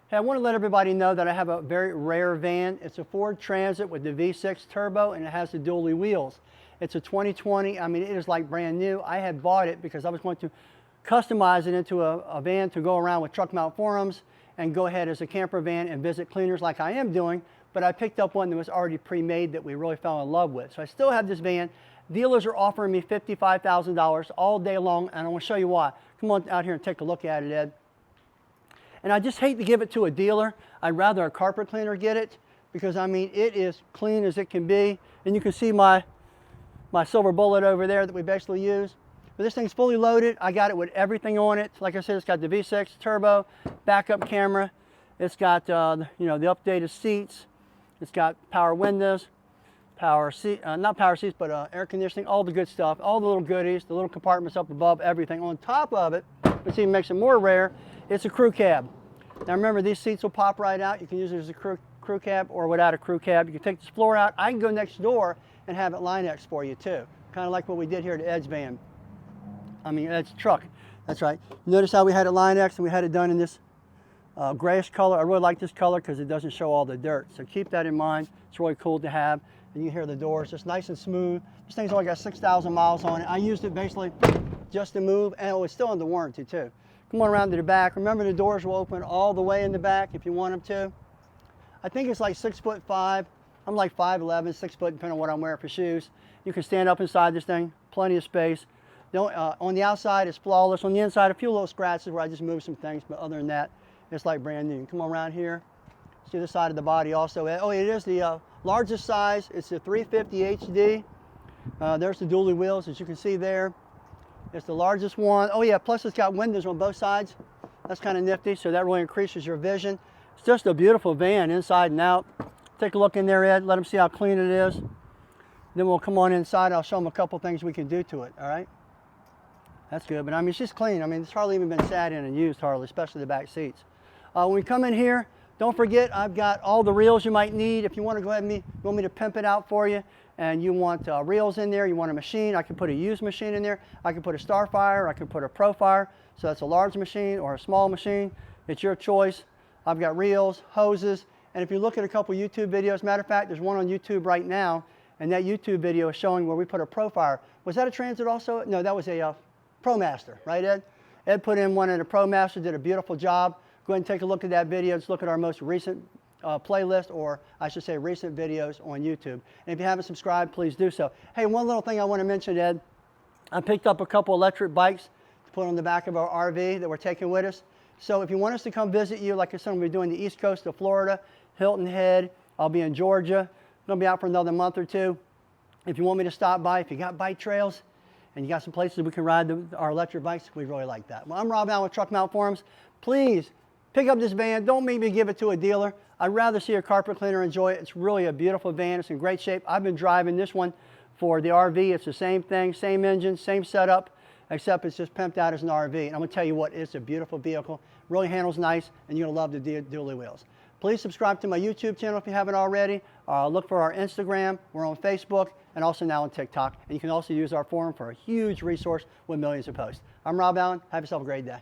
Hey, I want to let everybody know that I have a very rare van. It's a Ford Transit with the V6 turbo, and it has the dually wheels. It's a 2020. I mean, it is like brand new. I had bought it because I was going to customize it into a van to go around with TruckMountForums and go ahead as a camper van and visit cleaners like I am doing, but I picked up one that was already pre-made that we really fell in love with. So I still have this van. Dealers are offering me $55,000 all day long, and I want to show you why. Come on out here and take a look at it, Ed. And I just hate to give it to a dealer. I'd rather a carpet cleaner get it because, I mean, it is clean as it can be. And you can see my silver bullet over there that we basically use. But this thing's fully loaded. I got it with everything on it. Like I said, it's got the V6 turbo, backup camera. It's got, you know, the updated seats. It's got power windows, power seat, not power seats, but air conditioning, all the good stuff, all the little goodies, the little compartments up above, everything. On top of it, which even makes it more rare, it's a crew cab. Now remember, these seats will pop right out. You can use it as a crew cab or without a crew cab. You can take this floor out. I can go next door and have it Line-X for you too. Kind of like what we did here at Ed's van. I mean, Ed's truck. That's right. Notice how we had it Line-X and we had it done in this grayish color. I really like this color because it doesn't show all the dirt. So keep that in mind. It's really cool to have. And you hear the doors just nice and smooth. This thing's only got 6,000 miles on it. I used it basically just to move, and it was still under warranty too. Come on around to the back. Remember, the doors will open all the way in the back if you want them to. I think it's like 6'5". I'm like 5'11", 6 foot, depending on what I'm wearing for shoes. You can stand up inside this thing, plenty of space. On the outside, it's flawless. On the inside, a few little scratches where I just moved some things, but other than that, it's like brand new. Come on around here. See the side of the body also. Oh, it is the largest size. It's the 350 HD. There's the dually wheels, as you can see there. It's the largest one. Oh yeah, plus it's got windows on both sides. That's kind of nifty, so that really increases your vision. It's just a beautiful van inside and out. Take a look in there, Ed. Let them see how clean it is. Then we'll come on inside. I'll show them a couple things we can do to it, all right? That's good, but I mean, it's just clean. I mean, it's hardly even been sat in and used hardly, especially the back seats. When we come in here, don't forget, I've got all the reels you might need. If you want to go ahead and you want me to pimp it out for you, and you want reels in there, you want a machine, I can put a used machine in there. I can put a Starfire, I can put a Profire. So that's a large machine or a small machine. It's your choice. I've got reels, hoses, and if you look at a couple YouTube videos, matter of fact, there's one on YouTube right now, and that YouTube video is showing where we put a Profire. Was that a Transit also? No, that was a ProMaster, right, Ed? Ed put in one in a ProMaster, did a beautiful job. Go ahead and take a look at that video. Let's look at our most recent playlist, or I should say recent videos on YouTube. And if you haven't subscribed, please do so. Hey, one little thing I want to mention, Ed. I picked up a couple electric bikes to put on the back of our RV that we're taking with us. So if you want us to come visit you, like I said, we'll be doing the east coast of Florida, Hilton Head. I'll be in Georgia. I'm going to be out for another month or two. If you want me to stop by, if you got bike trails and you got some places we can ride our electric bikes, we really like that. Well, I'm Rob Allen with TruckMountForums. Please pick up this van. Don't make me give it to a dealer. I'd rather see a carpet cleaner enjoy it. It's really a beautiful van. It's in great shape. I've been driving this one for the RV. It's the same thing, same engine, same setup, except it's just pimped out as an RV. And I'm going to tell you what, it's a beautiful vehicle. Really handles nice, and you're going to love the dually wheels. Please subscribe to my YouTube channel if you haven't already. Look for our Instagram. We're on Facebook and also now on TikTok. And you can also use our forum for a huge resource with millions of posts. I'm Rob Allen. Have yourself a great day.